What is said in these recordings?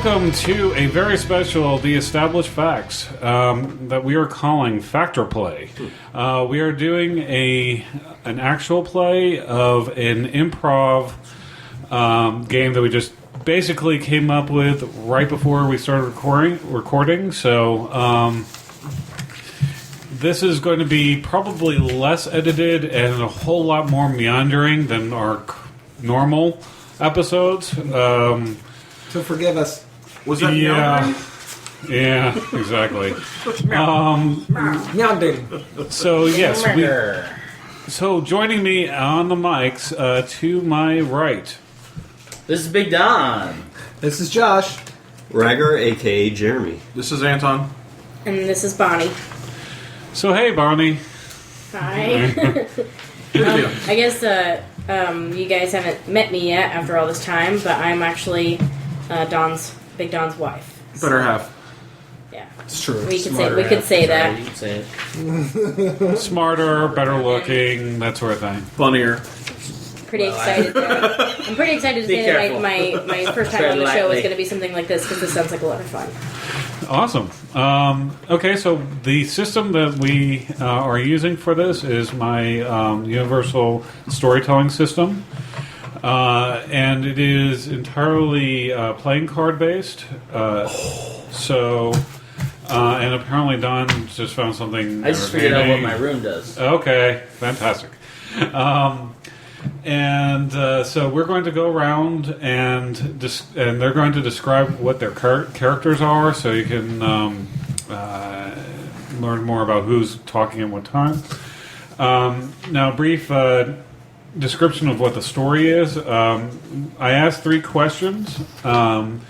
welcome to a very special The Established Facts that we are calling Factor Play. We are doing an actual play of an improv game that we just basically came up with right before we started recording. So this is going to be probably less edited and a whole lot more meandering than our normal episodes. So forgive us. Was that yeah, exactly. So yes, so joining me on the mics to my right. This is Big Don. This is Josh. Ragger, a.k.a. Jeremy. This is Anton. And this is Bonnie. So hey, Bonnie. Hi. I guess you guys haven't met me yet after all this time, but I'm actually Big Don's wife. Better half. Yeah, It's true. we could say that. You could say it. Smarter, better looking, that sort of thing. Funnier. Pretty excited. I'm pretty excited to Be say careful. that my first time Tread on the show is lightly. going to be something like this because this sounds like a lot of fun. Awesome. Okay, so the system that we are using for this is my universal storytelling system. And it is entirely playing card based. So, and apparently Don just found something. I just figured out what entertaining. my room does. Okay, fantastic. So we're going to go around and they're going to describe what their characters are, so you can learn more about who's talking at what time. Now, brief description of what the story is. I asked 3 questions, and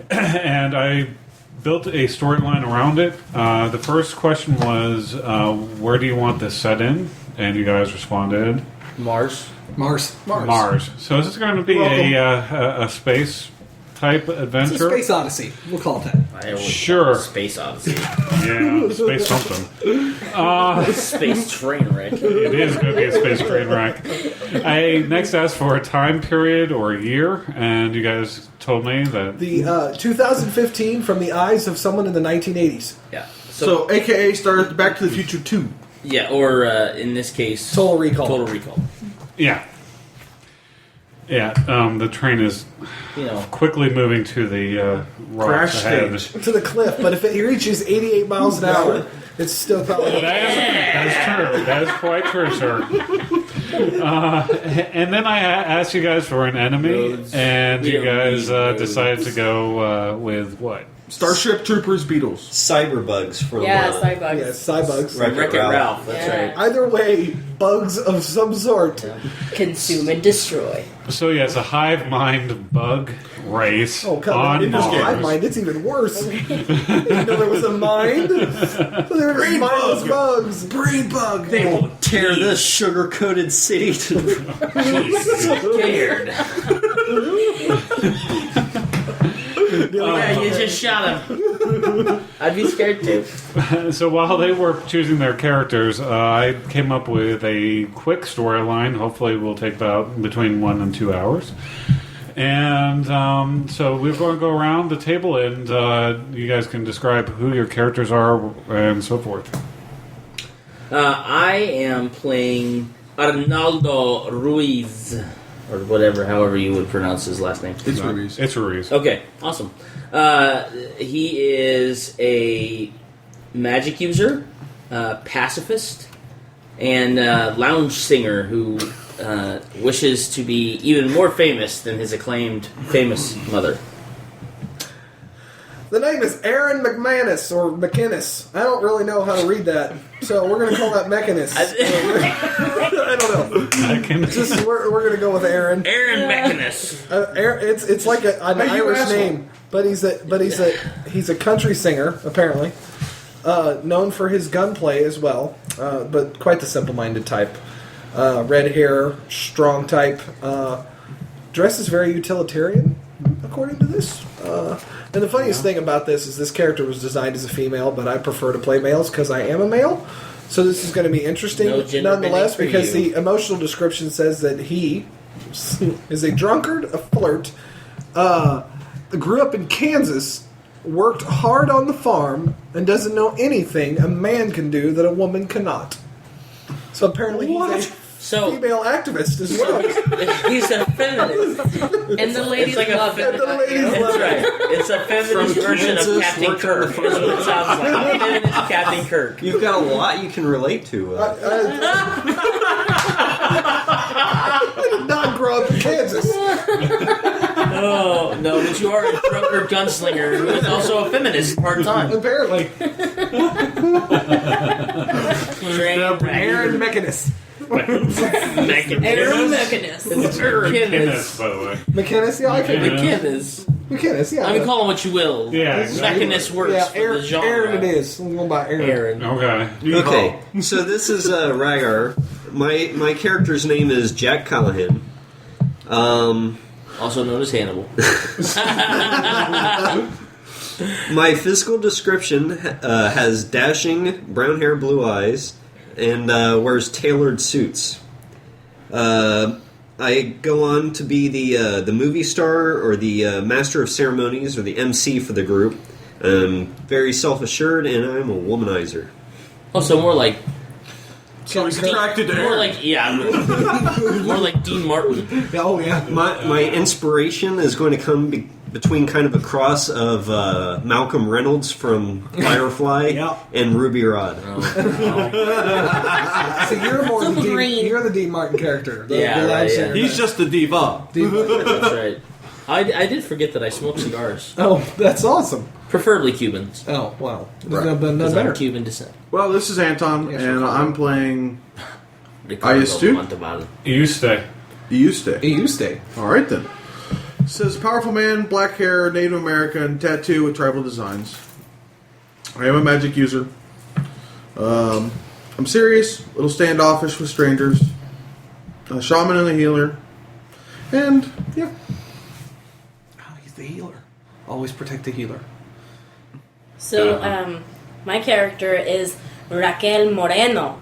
I built a storyline around it. The first question was, where do you want this set in? And you guys responded, Mars. Mars. So is this going to be a space type It's a adventure? space odyssey. We'll call it that. I always Sure. Space Odyssey. Yeah, space something. Space train wreck. It is going to be a space train wreck. I next asked for a time period or a year, and you guys told me that. The 2015 from the eyes of someone in the 1980s. Yeah. So, AKA started Back to the Future 2. Yeah, or in this case, Total Recall. Total Recall. Yeah. Yeah, the train is You know, quickly moving to the rocks Crash ahead. stage. To the cliff, but if it reaches 88 miles an hour, it's still probably... That is true. That is quite true, sir. And then I asked you guys for an enemy, Roads. and We you don't guys need roads. decided to go with what? Starship Troopers Beatles. Cyberbugs for Yeah, the Cybugs. Yeah, Cybugs. Wreck-It Wreck-It Ralph. Ralph. That's Yeah. right. Either way, bugs of some sort. Consume and destroy. So yeah, it's a hive mind bug race Oh, come on in this Mars. hive mind, it's even worse. You know there was a mind? There were mindless bugs. Brain bug. They will tear this sugar-coated city to Scared. Yeah, you just shot him. I'd be scared too. So while they were choosing their characters, I came up with a quick storyline. Hopefully, will take about between 1 and 2 hours. And so we're going to go around the table, and you guys can describe who your characters are and so forth. I am playing Arnaldo Ruiz, or whatever, however you would pronounce his last name. It's Ruiz. It's Ruiz. Okay, awesome. He is a magic user, pacifist, and lounge singer who wishes to be even more famous than his acclaimed famous mother. The name is Aaron McManus, or McInnes. I don't really know how to read that, so we're going to call that Mechanus. I don't know. I can. Just we're going to go with Aaron. Aaron Mechanus. It's like an Hey, you Irish asshole. name, but he's a country singer apparently, known for his gunplay as well, but quite the simple-minded type. Red hair, strong type. Dresses very utilitarian, according to this. And the funniest thing about this character was designed as a female, but I prefer to play males because I am a male. So this is going to be interesting, No gender nonetheless, bending for because you. the emotional description says that he is a drunkard, a flirt, grew up in Kansas, worked hard on the farm, and doesn't know anything a man can do that a woman cannot. So apparently he's a So female activist as well. he's a feminist. And the ladies It's like a love it. And the ladies That's love it. right. It's a feminist From version Kansas, of Captain worked on the Kirk. That's what it sounds like. A feminist Captain Kirk. You've got a lot you can relate to. I did not grow up in Kansas. Oh no, but you are a drunker gunslinger who is also a feminist part time. Apparently. Aaron McInnes. Aaron McInnes. Guinness, by the way. McInnes, yeah, I can. McInnes. McInnes, yeah. I mean, call him what you will. Yeah, McInnes works yeah, for Aaron, the genre. Aaron it is. I'm going by Aaron. Aaron. Okay. Okay, so this is Rhaegar. My character's name is Jack Callahan. Also known as Hannibal. My physical description has dashing brown hair, blue eyes, and wears tailored suits. I go on to be the movie star or the master of ceremonies or the MC for the group. Very self-assured, and I'm a womanizer. Oh, so more like So he's attracted to more Aaron. like more like Dean Martin. Oh, yeah. My inspiration is going to come between kind of a cross of Malcolm Reynolds from Firefly Yeah. and Ruby Rod. So you're more So the Dean, green. you're the Dean Martin character. The, Yeah, the right, loud yeah. singer. He's just the diva. Dean Martin. That's right. I did forget that I smoke cigars, Oh, that's awesome. preferably Cubans. Oh, wow. There's Right. no, none Because I'm better. Cuban descent. Well, this is Anton, Yeah, sure. and I'm playing Ricardo used to. Montalbano. You stay. Eustace. You stay. All right then. It says powerful man, black hair, Native American, tattoo with tribal designs. I am a magic user. I'm serious, a little standoffish with strangers. A shaman and a healer, and yeah, Oh, he's the healer. Always protect the healer. So, my character is Raquel Moreno,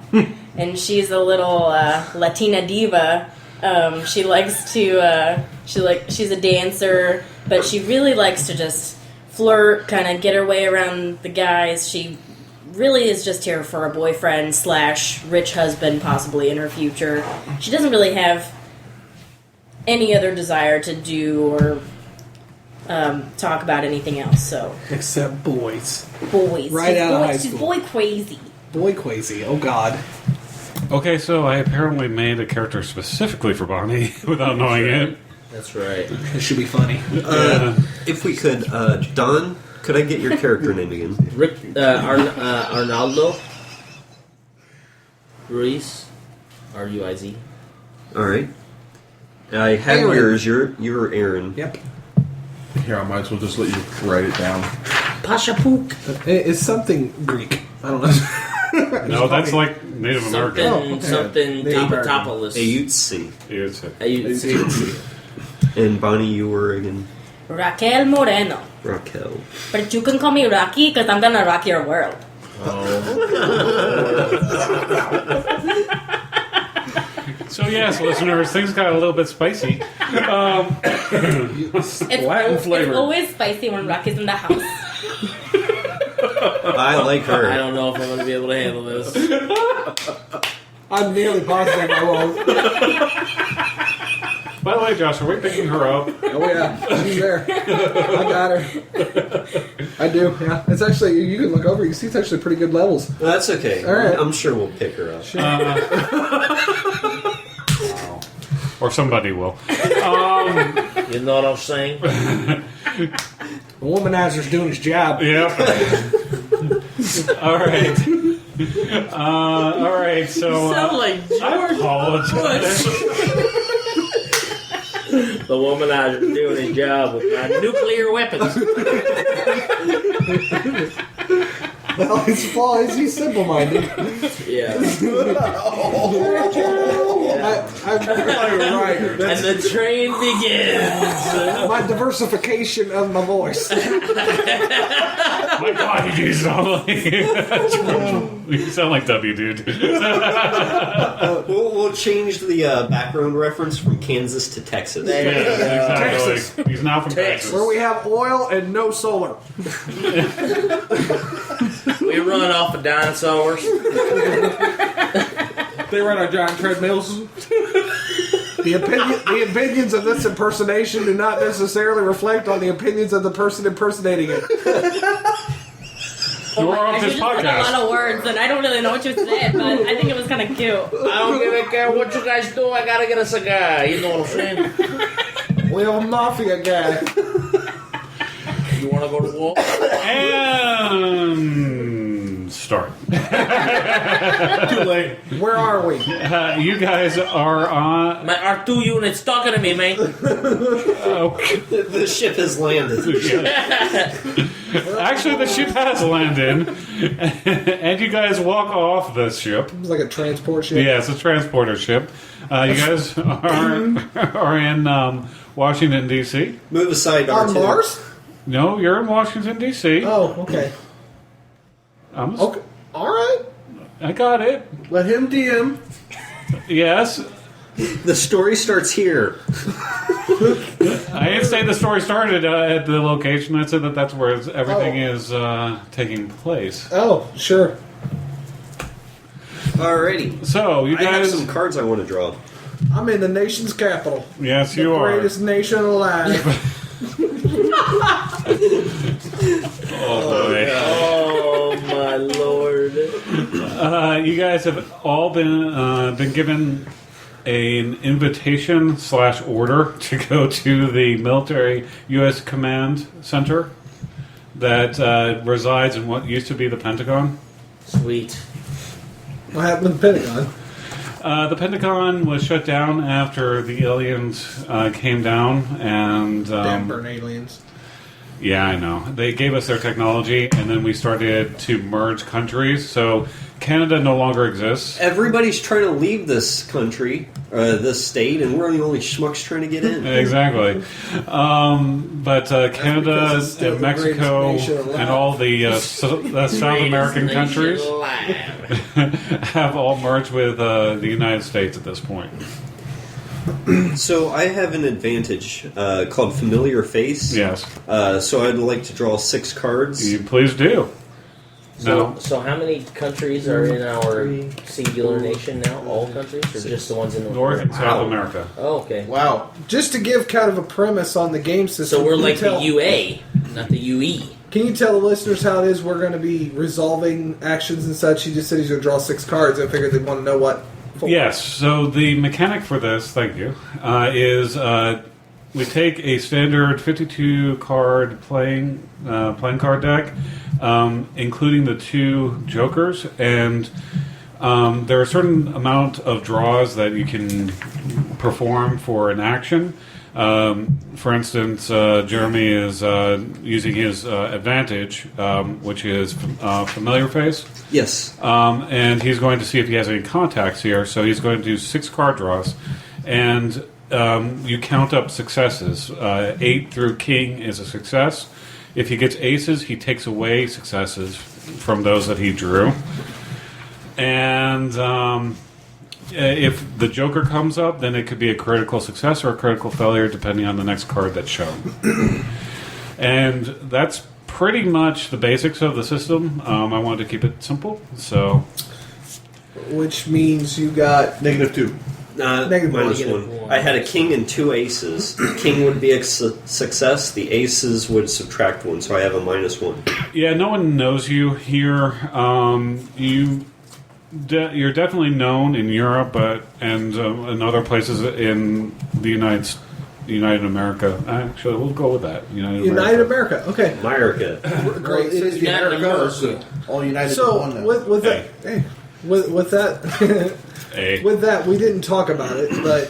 and she's a little Latina diva. She likes to she's a dancer, but she really likes to just flirt, kind of get her way around the guys. She really is just here for a boyfriend / rich husband, possibly in her future. She doesn't really have any other desire to do or talk about anything else. So Except boys. boys, Right she's out of boy, high she's school. boy crazy. Boy crazy. Oh, God. Okay, so I apparently made a character specifically for Bonnie without knowing it. That's right. This should be funny. If we could, Don, could I get your character name again? Arnaldo Ruiz, Ruiz. All right. I have Aaron. yours. You're Aaron. Yep. here I might as well just let you write it down. Pashapook. It's something Greek. I don't know. No, that's like Native Something, American. okay. something Native American. Tapatopoulos. Autzi. You'd say. And Bonnie, you were again Raquel Moreno. Raquel. But you can call me Rocky because I'm gonna rock your world. So yes, listeners, things got a little bit spicy. It's always spicy when Rocky's in the house. I like I her. don't know if I'm going to be able to handle this. I'm nearly positive I won't. By the way, Josh, are we picking her up? Oh, yeah. She's there. I got her. I do, yeah. It's actually, you can look over, you see it's actually pretty good levels. That's okay. All right. I'm sure we'll pick her up. Or somebody will. You know what I'm saying? The womanizer's doing his job. Yep. All right. All right. So Sound like I apologize. the womanizer doing his job with my nuclear weapons. Well, his flaw is he's simple-minded. Yeah. I'm right. And the train begins. My diversification of my voice. My God, you sound like you sound like W, dude. We'll change the background reference from Kansas to Texas. There you go. Exactly. Texas. He's now from Texas. Where we have oil and no solar. We run off of dinosaurs. They run our giant treadmills. The opinions of this impersonation do not necessarily reflect on the opinions of the person impersonating it. You're off I this just said a lot podcast. of words, and I don't really know what you said, but I think it was kind of cute. I don't give a care what you guys do. I gotta get a cigar. You know what I'm saying? Well, mafia guy. You wanna go to war? And start. Too late. Where are we? You guys are on. My R2 unit's talking to me, man. Okay. The ship has landed. Actually, the ship has landed, and you guys walk off this ship. It's like a transport ship. Yeah, it's a transporter ship. You guys are in Washington, D.C. Move aside, On R2. Mars? No, you're in Washington, D.C. Oh, okay. Okay. All right. I got it. Let him DM. Yes. The story starts here. I didn't say the story started at the location. I said that that's where everything is taking place. Oh, sure. Alrighty. So, you I have guys... some cards I want to draw. I'm in the nation's capital. Yes, The you are. greatest nation alive. Oh, boy. Oh my lord. You guys have all been given an invitation / order to go to the military U.S. Command Center that resides in what used to be the Pentagon. Sweet. What happened to the Pentagon? The Pentagon was shut down after the aliens came down, and Damn burn aliens. yeah, I know. They gave us their technology, and then we started to merge countries. So Canada no longer exists. Everybody's trying to leave this country, this state, and we're the only schmucks trying to get in. Exactly. But Canada because it's still and the Mexico greatest nation alive. and all the South American Greatest countries nation alive. have all merged with the United States at this point. So I have an advantage called Familiar Face. Yes. So I'd like to draw 6 cards. You please do. So, No. so how many countries are in our singular nation now? All countries, or just the ones in North and South Wow. America. Oh, okay. Wow. Just to give kind of a premise on the game system. So we're can you like the tell- UA, not the UE. Can you tell the listeners how it is we're going to be resolving actions and such? He just said he's going to draw 6 cards. I figured they'd want to know what. for. Yes. So the mechanic for this, thank you, is we take a standard 52 card playing card deck, including the 2 jokers, and there are a certain amount of draws that you can perform for an action. For instance, Jeremy is using his advantage, which is Familiar Face. Yes. And he's going to see if he has any contacts here. So he's going to do 6 card draws, and you count up successes. 8 through King is a success. If he gets aces, he takes away successes from those that he drew. And if the Joker comes up, then it could be a critical success or a critical failure, depending on the next card that's shown. And that's pretty much the basics of the system. I wanted to keep it simple, so Which means you got. -2. Negative minus one. 1. I had a king and 2 aces. King would be a success. The aces would subtract 1, so I have a -1. yeah, no one knows you here. You're definitely known in Europe, and in other places in the United America. Actually, we'll go with that. United America. Okay. America. Great. It is the United Americas. All united in So one now. with that, hey, with that, Hey. with that, we didn't talk about it, but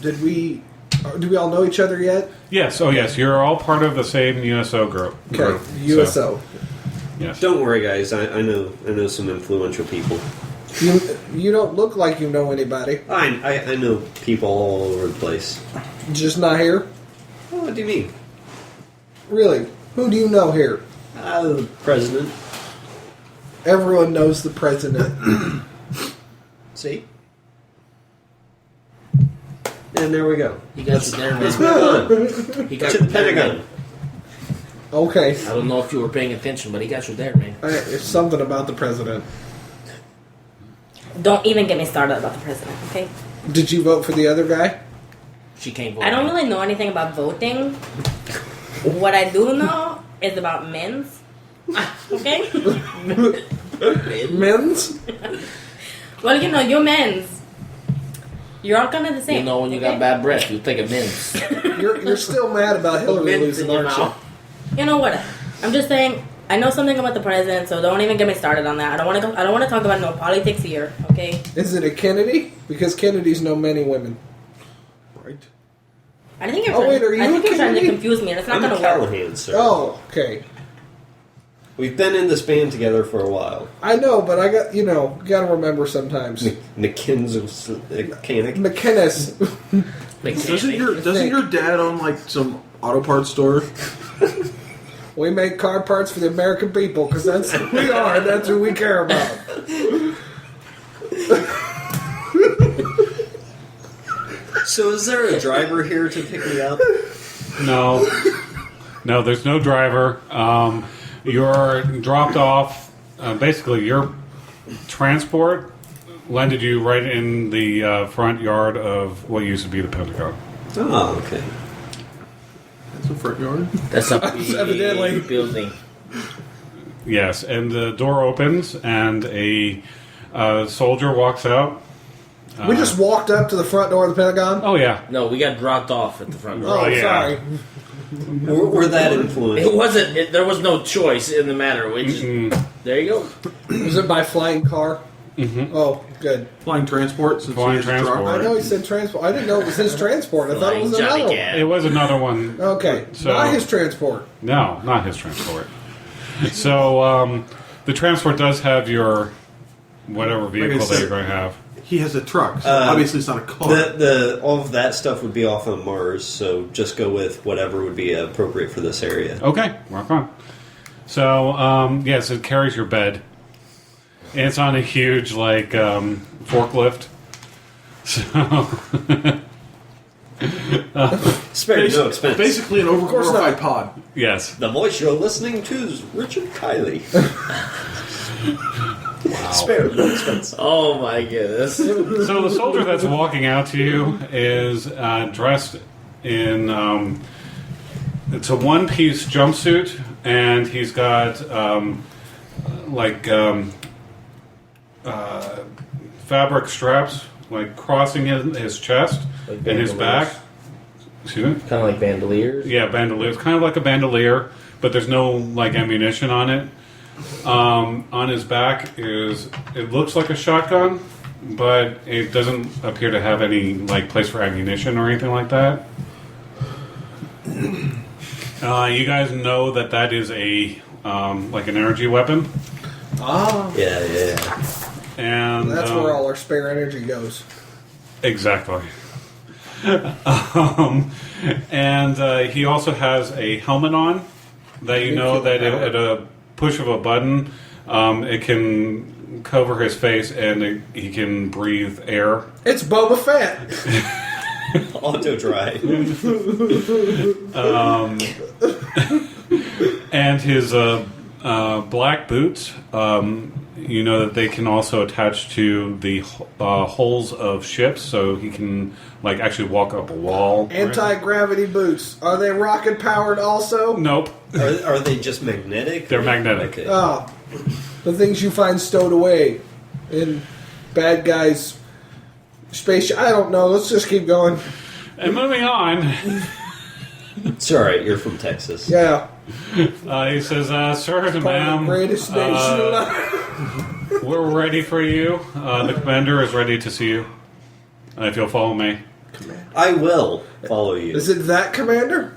do we all know each other yet? Yes. Oh, yes. You're all part of the same USO group. Okay, So- USO. Yes. Don't worry, guys. I know some influential people. You don't look like you know anybody. I know people all over the place. Just not here. Oh, what do you mean? Really? Who do you know here? The president. Everyone knows the president. See? And there we go. He got you there, Let's man. move on He got to you the there, Pentagon. man. Okay. I don't know if you were paying attention, but he got you there, man. It's something about the president. Don't even get me started about the president, okay? Did you vote for the other guy? She can't vote. I don't really know anything about voting. What I do know is about men's. Okay? Men's? Well, you're men's. You're all kind of the same. You know when you okay? got bad breath, you take a mints. You're still mad about Hillary Mints losing, in your aren't you? mouth. You know what? I'm just saying. I know something about the president, so don't even get me started on that. I don't want to talk about no politics here. Okay? Is it a Kennedy? Because Kennedys know many women. Right. I think you're Oh, trying, wait, are you I think a you're trying to Kennedy? confuse me, and it's not I'm going a to work. Callahan, sir. Oh, okay. We've been in this band together for a while. I know, but I got got to remember sometimes. Mechanic. McKinnis. Doesn't your dad own like some auto parts store? We make car parts for the American people because that's who we are. And that's who we care about. So is there a driver here to pick me up? No, there's no driver. You're dropped off. Basically, your transport landed you right in the front yard of what used to be the Pentagon. Oh, okay. That's a front yard. That's a Evidently. building. Yes, and the door opens, and a soldier walks out. We just walked up to the front door of the Pentagon. Oh yeah, No, we got dropped off at the front door. Oh, yeah. sorry. We're that It influential. wasn't. There was no choice in the matter. We just, there you go. Was it by flying car? Mm-hmm. Oh, good. Flying transport. Since Flying he has a truck. transport. I know he said transport. I didn't know it was his transport. I thought it was Flying another Johnny one. Cat. it was another one. Okay, So- not his transport. No, not his transport. So the transport does have your whatever vehicle that said- you're going to have. He has a truck. So obviously, it's not a car. The all of that stuff would be off on Mars, so just go with whatever would be appropriate for this area. Okay, rock on. So yes, it carries your bed. And it's on a huge forklift. So Spare no expense. Basically, an course not. overglorified pod. yes, The voice you're listening to is Richard Kiley. Spare no expense. Oh my goodness. so the soldier that's walking out to you is dressed in it's a one-piece jumpsuit, and he's got fabric straps crossing his chest Like and his bandoliers? back. Excuse me. Kind of like bandoliers. Yeah, bandolier. It's kind of like a bandolier, but there's no ammunition on it. On his back it looks like a shotgun, but it doesn't appear to have any place for ammunition or anything like that. You guys know that is a an energy weapon, Ah, Yeah. and that's where all our spare energy goes. exactly. And he also has a helmet on that you know that at a push of a button, it can cover his face and he can breathe air. It's Boba Fett. Auto drive. And his black boots, you know that they can also attach to the hulls of ships, so he can actually walk up a wall. Anti-gravity boots. Are they rocket powered also? Nope, Are they just magnetic? they're magnetic. Okay. Ah, the things you find stowed away in bad guys' spaceship. I don't know. Let's just keep going. And moving on, It's alright, you're from Texas. Yeah. he says, "Sir and Part of ma'am, the greatest nation alive. we're ready for you. The commander is ready to see you. If you'll follow me." I will follow you. Is it that, Commander?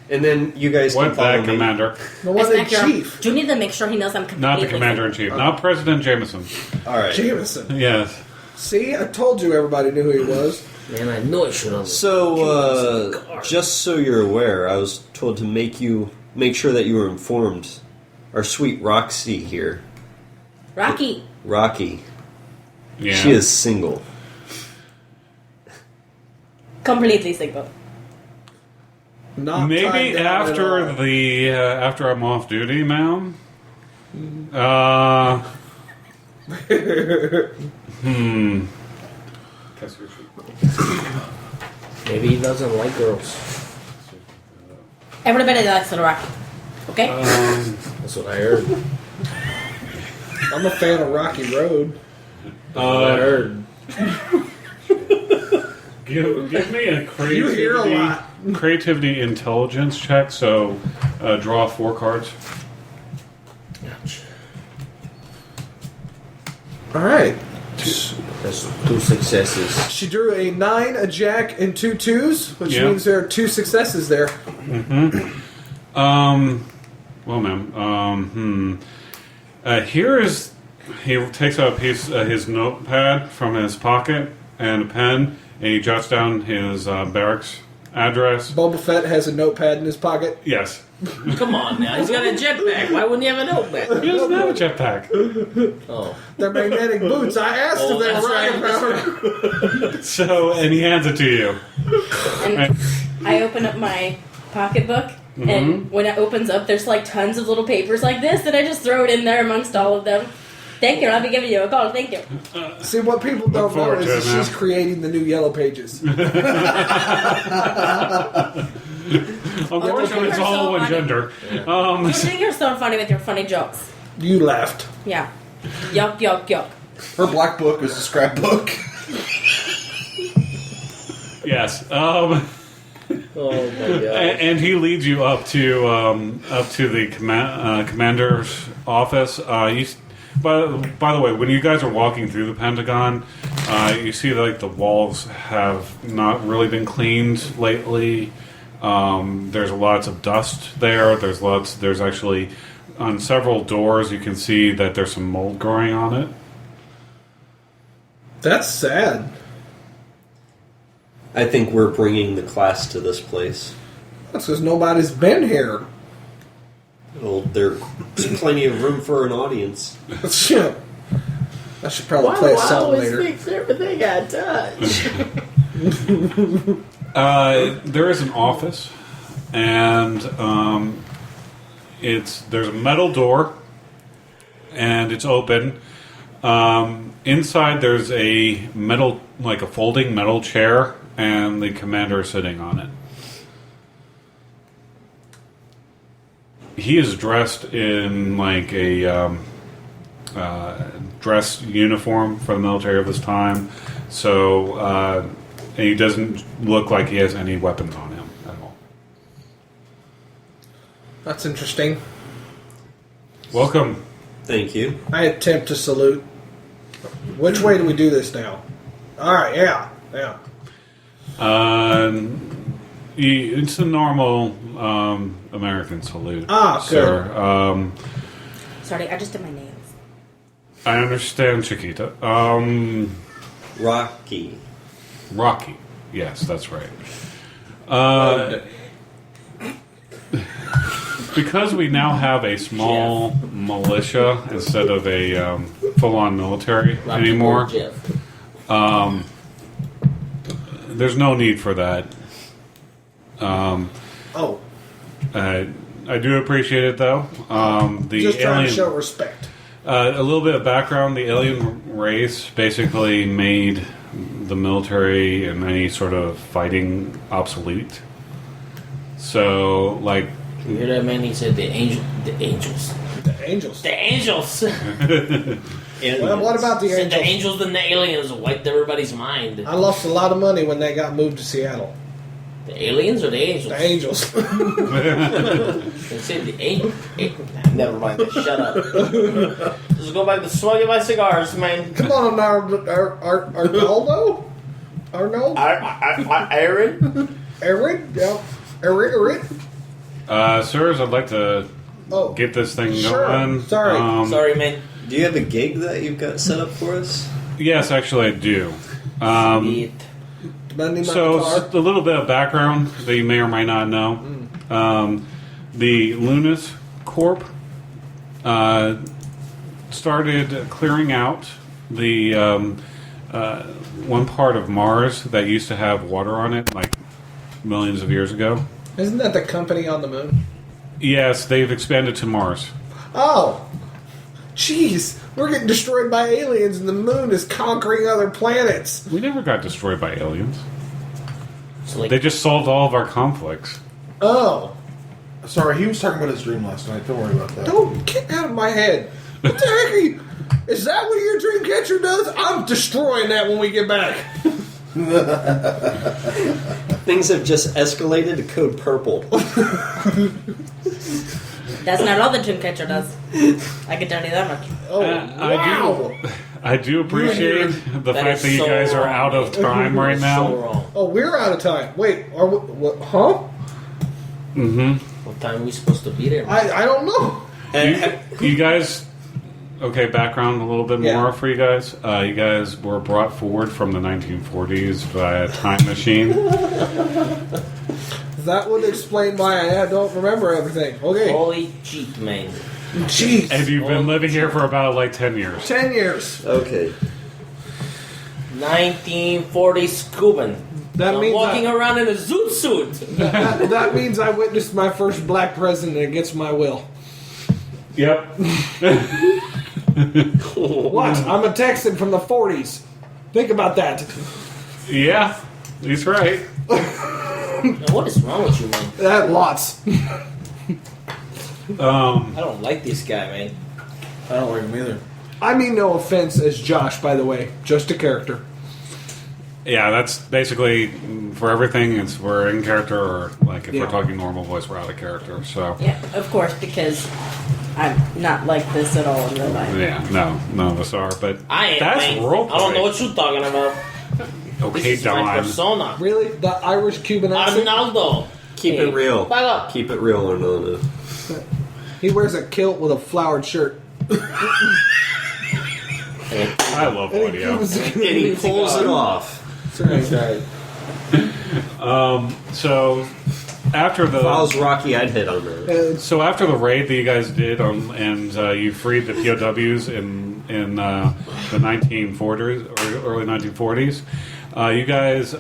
And then you guys can What follow that, me. Commander? The one As in an extra, chief. do you need to make sure he knows I'm completely Not the Commander-in-Chief. Not President Jameson. All right. Jameson. Yes. See, I told you everybody knew who he was. Man, I know I should have. So, just so you're aware, I was told to make sure that you were informed. Our sweet Roxy here, Rocky. Rocky, Yeah. she is single. Completely single. Not tied Maybe down at all. after I'm off duty, ma'am. Maybe he doesn't like girls. Everybody likes Little Rocky. Okay? That's what I heard. I'm a fan of Rocky Road. I heard. Give me a You hear a lot. creativity intelligence check. So draw 4 cards. Ouch. All right. That's 2 successes. She drew a 9, a jack, and 2 twos, which Yeah. means there are 2 successes there. Well, ma'am. Here is. He takes out a piece his notepad from his pocket and a pen, and he jots down his barracks address. Boba Fett has a notepad in his pocket. Yes. Come on now, he's got a jetpack. Why wouldn't he have a notepad? He doesn't have a jetpack. Oh, They're magnetic boots. I asked if they that's were right. rocket powered. So, and he hands it to you. And I open up my pocketbook, and when it opens up, there's like tons of little papers like this, and I just throw it in there amongst all of them. Thank you, I'll be giving you a call. Thank you. See, what people don't know forward is to that it, man. she's creating the new Yellow Pages. Unfortunately, it's all one gender. You think you're so funny with your funny jokes. You laughed. Yeah. Yuck, yuck, yuck. Her black book is a scrapbook. Yes. oh my god. And he leads you up to the commander's office. By the way, when you guys are walking through the Pentagon, you see like the walls have not really been cleaned lately. There's lots of dust there. There's actually on several doors you can see that there's some mold growing on it. That's sad. I think we're bringing the class to this place. That's because nobody's been here. Well, there's plenty of room for an audience. Shit. I should probably play a song later. fix everything I touch? There is an office, and there's a metal door, and it's open. Inside, there's a folding metal chair, and the commander is sitting on it. He is dressed in like a dress uniform for the military of his time, so and he doesn't look like he has any weapons on him at all. That's interesting. Welcome. Thank you. I attempt to salute. Which way do we do this now? All right, yeah. It's a normal American salute. Ah, good. Sir. Sorry, I just did my nails. I understand, Chiquita. Rocky. Rocky. Yes, that's right. Because we now have a small militia instead of a full-on military anymore, Jeff. there's no need for that. Oh, I do appreciate it, though. The just trying alien, to show respect. a little bit of background: the alien race basically made the military and any sort of fighting obsolete. So, like, You hear that, man? He said the angels. The angels. The angels. Well, what about the Said the angels? angels and the aliens wiped everybody's mind. I lost a lot of money when they got moved to Seattle. The aliens or the angels? The angels. They said the angels. Never mind. Shut up. Just go back to smoking my cigars, man. Come on, Arnoldo? Arnold? Aaron? Aaron? Yeah. Aaron? Sirs, I'd like to Oh, get this thing sure. going. Sorry. Sorry, man. Do you have a gig that you've got set up for us? Yes, actually, I do. Sweet. Bending my So, guitar. just a little bit of background that you may or may not know. The Lunas Corp started clearing out the one part of Mars that used to have water on it, like millions of years ago. Isn't that the company on the moon? Yes, they've expanded to Mars. Oh, jeez, we're getting destroyed by aliens, and the moon is conquering other planets. We never got destroyed by aliens. So, like, They just solved all of our conflicts. Oh, Sorry, he was talking about his dream last night. Don't worry about that. don't get out of my head. What the heck? Is that what your dream catcher does? I'm destroying that when we get back. Things have just escalated to code purple. That's not all the Dreamcatcher does. I can tell you that much. Oh, wow. I do appreciate the That fact is that you so guys are wrong, out of man. time right so now. wrong. Oh, we're out of time. Wait, are we, what, huh? What time are we supposed to be there? I don't know. You guys, okay, background a little bit Yeah. more for you guys. You guys were brought forward from the 1940s by a time machine. That would explain why I don't remember everything. Okay. Holy cheat, man. Jeez. And you've been living here for about like 10 years. 10 years. Okay. 1940s Cuban. That I'm means walking around in a zoot suit. that means I witnessed my first black president against my will. Yep. What? I'm a Texan from the 40s. Think about that. Yeah, he's right. Now, what is wrong with you, man? That lots. I don't like this guy, man. I don't like him either. I mean no offense as Josh, by the way. Just a character. Yeah, that's basically for everything. It's we're in character, or like if Yeah. we're talking normal voice, we're out of character. So Yeah, of course, because I'm not like this at all in real life. yeah, none of us are. But I ain't, that's man. role I don't know play. what you're talking about. Okay, This is my Don. persona. Really? The Irish Cuban accent? Arnaldo. Keep Hey, it real. Back up. Keep it real, Arnaldo. He wears a kilt with a flowered shirt. I love And he audio. keeps- And he pulls it off. That's right. So after If I the was Rocky, I'd hit on that. so after the raid that you guys did on, and you freed the POWs in the 1940s or early 1940s, you guys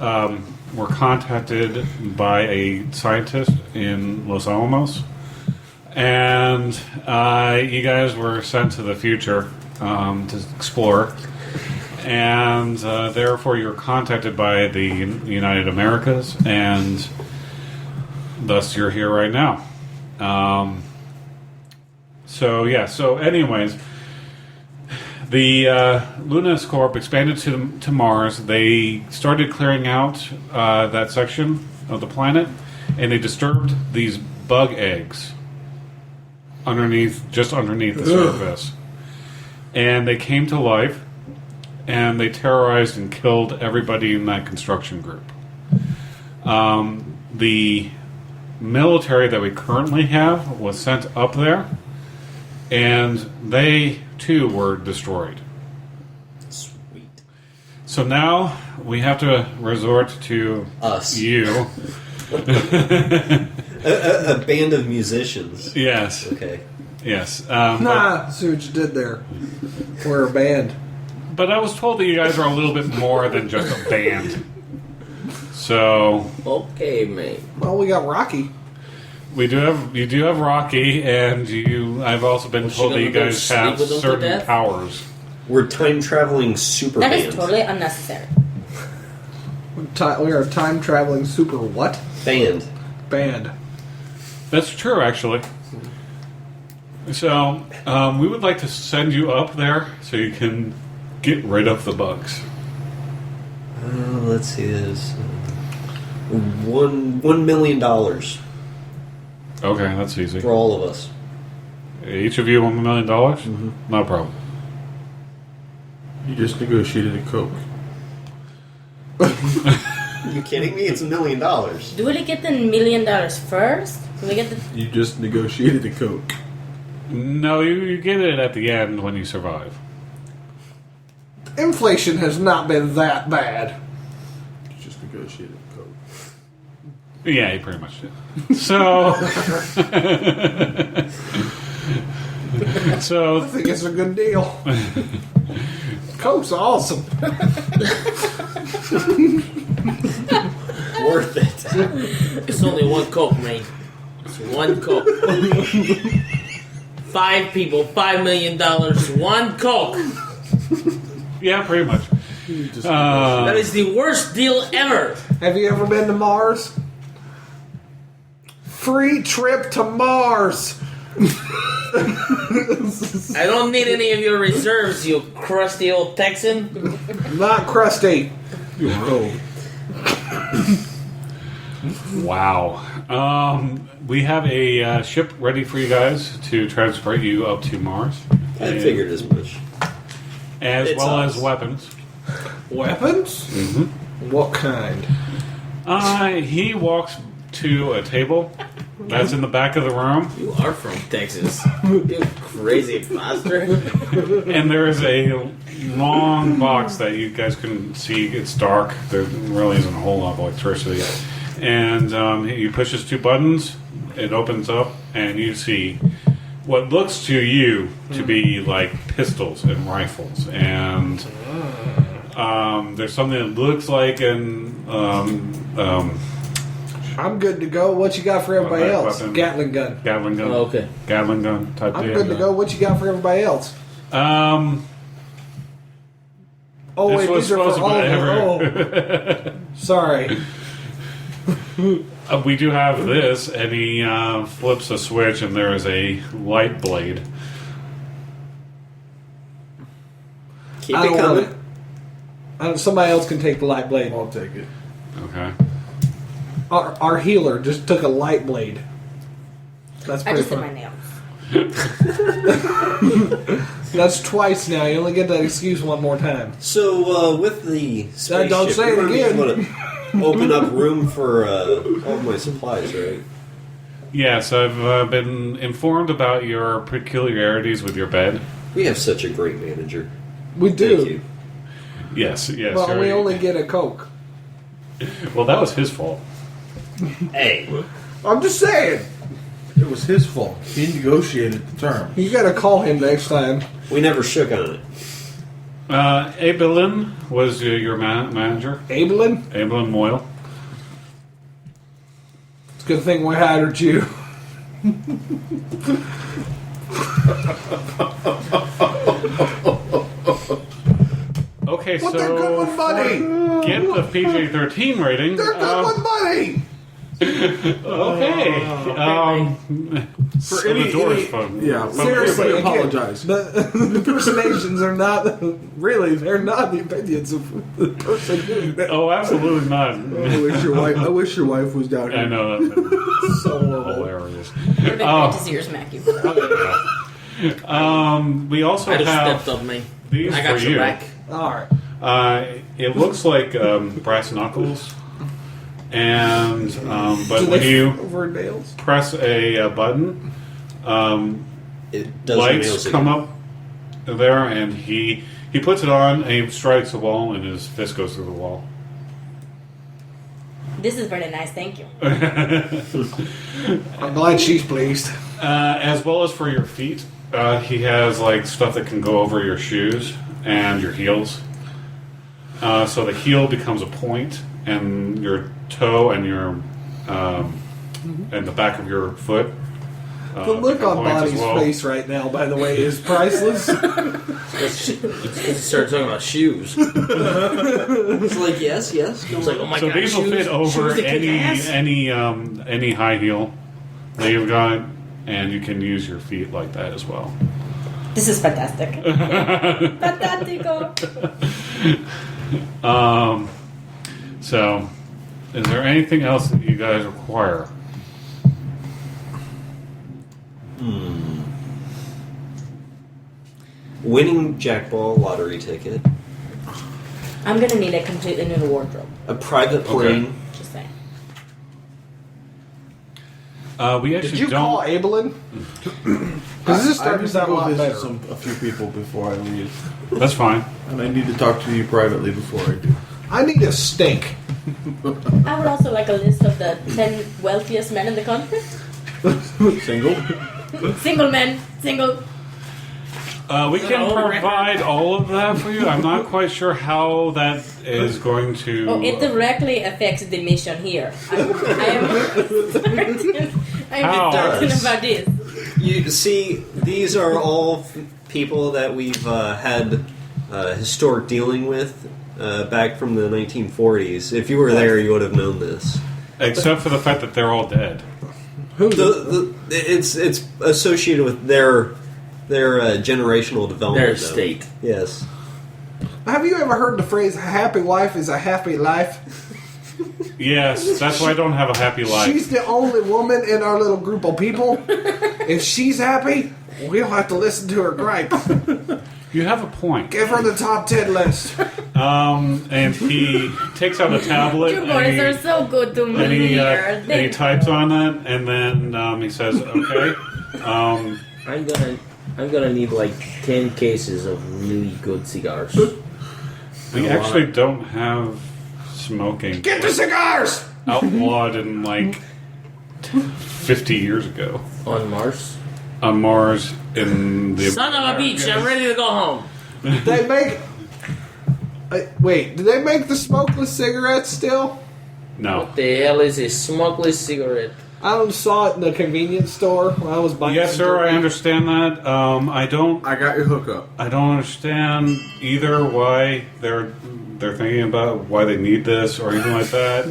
were contacted by a scientist in Los Alamos, and you guys were sent to the future to explore. And therefore, you're contacted by the United Americas, and thus you're here right now. So anyways, the Lunas Corp expanded to Mars. They started clearing out that section of the planet, and they disturbed these bug eggs just underneath the surface. And they came to life, and they terrorized and killed everybody in that construction group. The military that we currently have was sent up there, and they too were destroyed. Sweet. So now we have to resort to Us. you. A band of musicians. Yes, Okay. yes. Nah, see what you did there. We're a band. But I was told that you guys are a little bit more than just a band. So Okay, man. Well, we got Rocky. you do have Rocky, and I've also been Was she told that gonna you go guys sleep have with them to certain death? powers. We're time traveling super That band. is totally unnecessary. We are a time traveling super what? Band. Band. That's true, actually. So we would like to send you up there so you can get rid of the bugs. Let's see this. $1 million Okay, that's easy. for all of us. Each of you $1 million? No problem. You just negotiated a Coke. You kidding me? It's $1 million. Do we get the $1 million first? Can we get the? You just negotiated the Coke. No, you get it at the end when you survive. Inflation has not been that bad. You just negotiated the Coke. Yeah, you pretty much did. So, I think it's a good deal. Coke's awesome. Worth it. It's only one Coke, mate. It's one Coke. 5 people, $5 million, one Coke. yeah, pretty much. That is the worst deal ever. Have you ever been to Mars? Free trip to Mars. I don't need any of your reserves, you crusty old Texan. Not crusty. Wow. We have a ship ready for you guys to transport you up to Mars. I figured as much. As It's well us. as weapons. Weapons? Mm-hmm. What kind? He walks to a table that's in the back of the room, You are from Texas. You crazy bastard. and there is a long box that you guys can see. It's dark. There really isn't a whole lot of electricity. And he pushes 2 buttons. It opens up, and you see what looks to you to be like pistols and rifles. And there's something that looks like an I'm good to go. What you got for everybody Weapon. else? Gatling gun. Gatling gun. Oh, okay. Gatling gun type I'm deal. good to go. What you got for everybody else? Um, Oh, This wait, was these are for supposed to all be of them. Oh. Sorry. we do have this, and he flips a switch, and there is a light blade. Keep I it don't want coming. it. Somebody else can take the light blade. I'll take it. Okay. Our healer just took a light blade. That's I pretty just did my fun. nails. That's twice now. You only get that excuse one more time. So, with the spaceship, don't say it we're gonna again. be able to open up room for all of my supplies, right? Yes, I've been informed about your peculiarities with your bed. We have such a great manager. We do. Thank you. Yes, yes. Well, we very- only get a Coke. Well, that was his fault. Hey, I'm just saying. It was his fault. He negotiated the term. You gotta call him next time. we never shook on it. Abelin was your manager. Abelin? Abelin Moyle. It's a good thing we hired you. Okay, But so they're good with money. get the PG-13 rating. They're good with money. Okay. For so any, the door's any- fun. yeah, Seriously, we again, apologize. The impersonations are not really. They're not the opinions of the person doing that. Oh, absolutely not. I wish your wife was down here. I know that's So horrible. hilarious. It would have been Oh. great to see your smack you for that. We also I just have stepped up, me. these I got for your you. back. All right. It looks like brass knuckles, and but Do when they you over nails? press a button, It does lights nails come again. up there, and he puts it on, and he strikes the wall, and his fist goes through the wall. This is very nice, thank you. I'm glad she's pleased. As well as for your feet, he has like stuff that can go over your shoes and your heels. So the heel becomes a point, and your toe and your and the back of your foot. The look become on points as Bonnie's well. face right now, by the way, is priceless. Let's start talking about shoes. It's like, yes. Go It's like, on. oh my So god, these will shoes, fit over shoes that kick ass. any high heel that you've got, and you can use your feet like that as well. This is fantastic. Fantastico. So, is there anything else that you guys require? Winning Jackball lottery ticket, I'm gonna need a completely new wardrobe. a private plane, Just saying. We actually Did you don't. call Abelin? Because this is I starting to need to sound a go lot visit better. a few people before I leave, That's fine. and I need to talk to you privately before I do. I need a stink. I would also like a list of the 10 wealthiest men in the country. Single. Single men, single. We can provide all of that for you. I'm not quite sure how that is going to. Oh, it directly affects the mission here. I How? am talking about this. You see, these are all people that we've had historic dealing with back from the 1940s. If you were there, you would have known this. Except for the fact that they're all dead. It's associated with their generational development. Their though. state. Yes. Have you ever heard the phrase "a happy wife is a happy life"? Yes, that's why I don't have a happy life. She's the only woman in our little group of people. If she's happy, we don't have to listen to her gripe. You have a point. Give her the top 10 list. And he takes out a tablet You boys are and so good to he, me here. and he types on it, and then he says, "Okay." I'm gonna need like 10 cases of really good cigars. We actually don't have smoking. Get the cigars! Outlawed in like 50 years ago On Mars. on Mars in the. Son of a bitch, I'm ready to go home. They make... wait, do they make the smokeless cigarettes still? No. What the hell is a smokeless cigarette? I saw it in the convenience store when I was buying Yes, some sir. I jerky. understand that. I don't. I got your hookup. I don't understand either why they're thinking about why they need this or anything like that.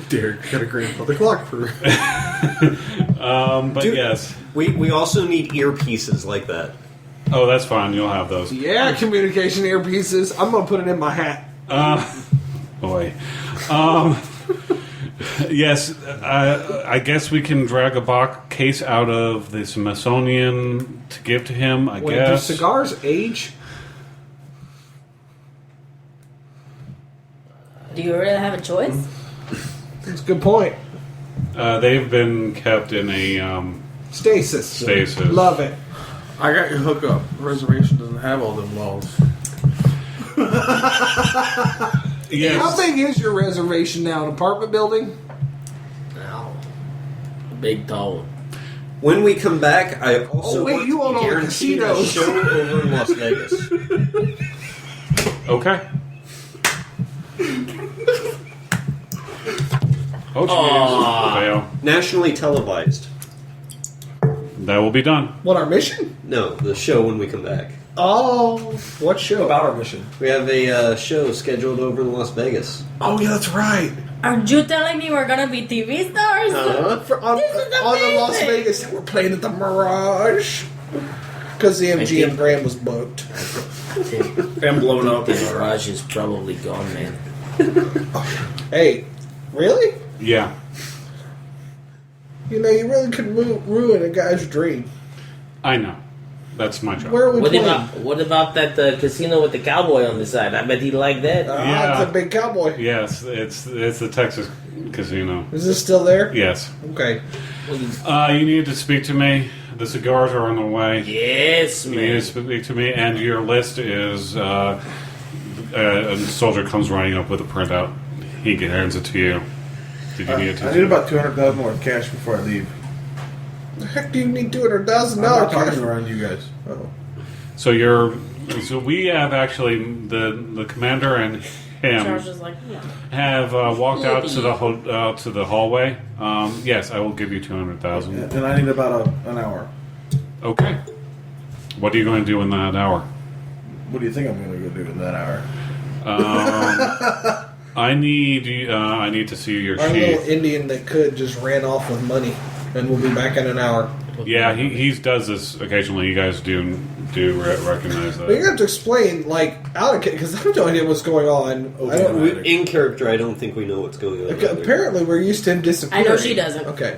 Derek got a grandfather clock for. But Dude. yes. We also need earpieces like that. Oh, that's fine. You'll have those. Yeah, communication earpieces. I'm going to put it in my hat. Boy. Yes, I guess we can drag a case out of the Smithsonian to give to him, I Wait, guess. do cigars age? Do you really have a choice? That's a good point. They've been kept in a Stasis. stasis. Love it. I got your hookup. Reservation doesn't have all them laws. Yes. How big is your reservation now? An apartment building? Ow. Big tall one. When we come back, I also Oh, wait, want you to own all the guarantee a casinos. show over in Las Vegas. Okay. Oh, Aw. jeez. Fail. Nationally televised. That will be done. What, our mission? No, the show when we come back. Oh, what show? About our mission. We have a show scheduled over in Las Vegas. Oh, yeah, that's right. Are you telling me we're gonna be TV stars? On This is the Las amazing. Vegas, we're playing at the Mirage. Because the MGM Grand was booked. And blown up. The garage is probably gone, man. Hey, really? Yeah. You know, you really could ruin a guy's dream. I know. That's my job. Where are we playing? What about that casino with the cowboy on the side? I bet he liked that. Yeah. It's a big cowboy. Yes, it's the Texas casino. Is this still there? Yes. Okay. You need to speak to me. The cigars are on the way. Yes, You need man. to speak to me, and your list is. A soldier comes running up with a printout. He hands it to you. Did you need it to? I need about 200,000 more in cash before I leave. The heck do you need $200,000 I'm not talking cash? around you guys. Oh. So we have actually the commander and him Charles is like, yeah. have walked out to the hallway. Yes, I will give you 200,000. And I need about an hour. Okay. What are you going to do in that hour? What do you think I'm going to go do in that hour? I need to see your Our little sheet. Indian that could just ran off with money, and we'll be back in an hour. Yeah, he does this occasionally. You guys do recognize But you that. have to explain, like, out of because I have no idea what's going on. I don't. In character, I don't think we know what's going on. either. Apparently, we're used to him disappearing. I know she doesn't. Okay.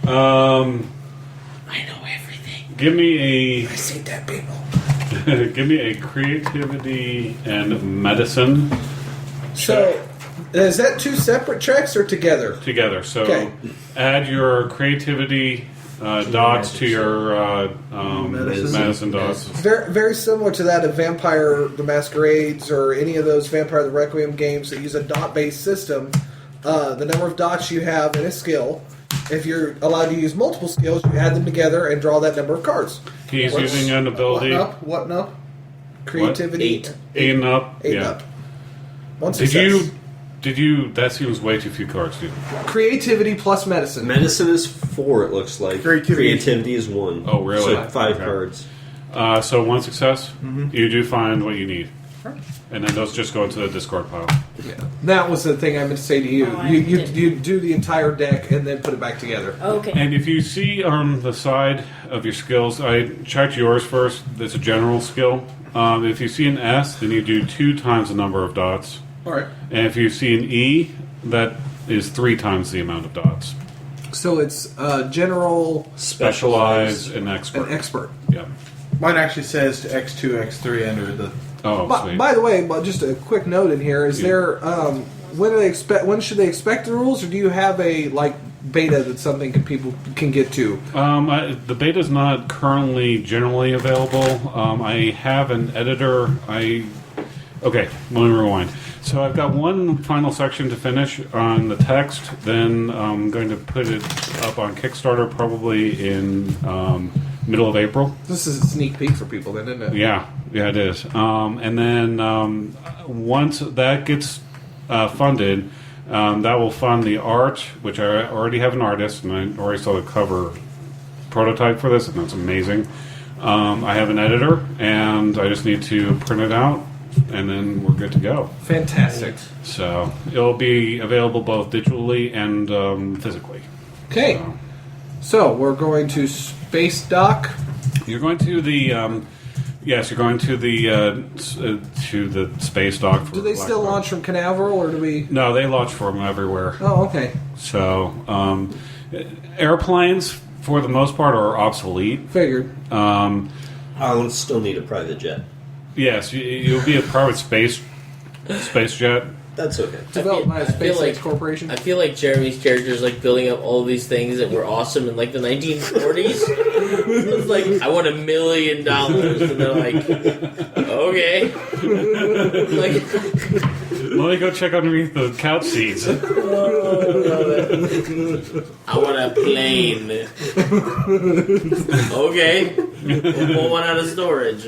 I know everything. Give me I see dead people. a give me a creativity and medicine. So, Is that two separate checks or together? together. So Okay. add your creativity dots to your medicine dots. Very, very similar to that of Vampire the Masquerades or any of those Vampire the Requiem games that use a dot-based system. The number of dots you have in a skill, if you're allowed to use multiple skills, you add them together and draw that number of cards. He's using an ability. What up? Creativity. 8. 8 and up. Eight yeah. up. One Did success. you? That seems way too few cards, dude. Creativity plus medicine. Medicine is 4, it looks like. Creativity. is 1. Oh, really? So 5 Okay. cards. So 1 success. You do find what you need, and then those just go into the discard pile. That was the thing I meant to say to you. Oh, I You didn't. you do the entire deck and then put it back together. Okay. And if you see on the side of your skills, I checked yours first. It's a general skill. If you see an S, then you do 2 times the number of dots. All right. And if you see an E, that is 3 times the amount of dots. So it's general Specialized and expert. and expert. Yeah. Mine actually says to X2, X3 under the. Oh, sweet. By the way, but just a quick note in here: is Yeah. there when do they expect? When should they expect the rules, or do you have a beta that something people can get to? The beta is not currently generally available. I have an editor. Okay, let me rewind. So I've got one final section to finish on the text. Then I'm going to put it up on Kickstarter probably in middle of April. This is a sneak peek for people, then, isn't it? Yeah, it is. And then once that gets funded, that will fund the art, which I already have an artist, and I already saw the cover prototype for this, and that's amazing. I have an editor, and I just need to print it out, and then we're good to go. Fantastic. So it'll be available both digitally and physically. Okay, so we're going to Space Dock. You're going to the yes, you're going to the space dock. For Do they Black still Hawk. launch from Canaveral, or do we? No, they launch from everywhere. Oh, okay. So airplanes, for the most part, are obsolete. Figured. I'll still need a private jet. Yes, you'll be a private space jet. That's okay. Developed by a I feel SpaceX like- corporation. I feel like Jeremy's character is like building up all these things that were awesome in like the 1940s. It's like, I want $1 million, and they're like, okay. Like, Let me go check underneath the couch seats. I want a plane. Okay, we'll pull one out of storage.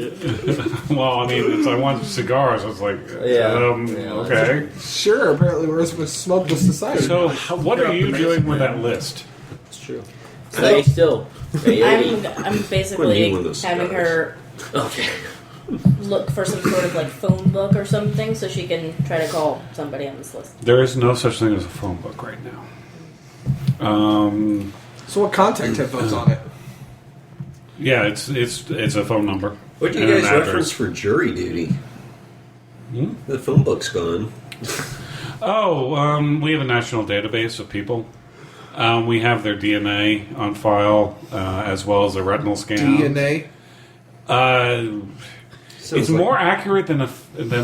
Well, I mean, I want cigars. I was like, Yeah. okay. Sure. Apparently, we're a smokeless society. So, what are you doing with that list? It's true. Stay still. Peyote. I'm What basically do you mean with those having cigars? her Okay. look for some sort of like phone book or something so she can try to call somebody on this list. There is no such thing as a phone book right now. So what contact info's on it? Yeah, it's a phone number. What do you and an guys address. reference for jury duty? The phone book's gone. Oh, we have a national database of people. We have their DNA on file, as well as a retinal scan. DNA. It's more accurate than a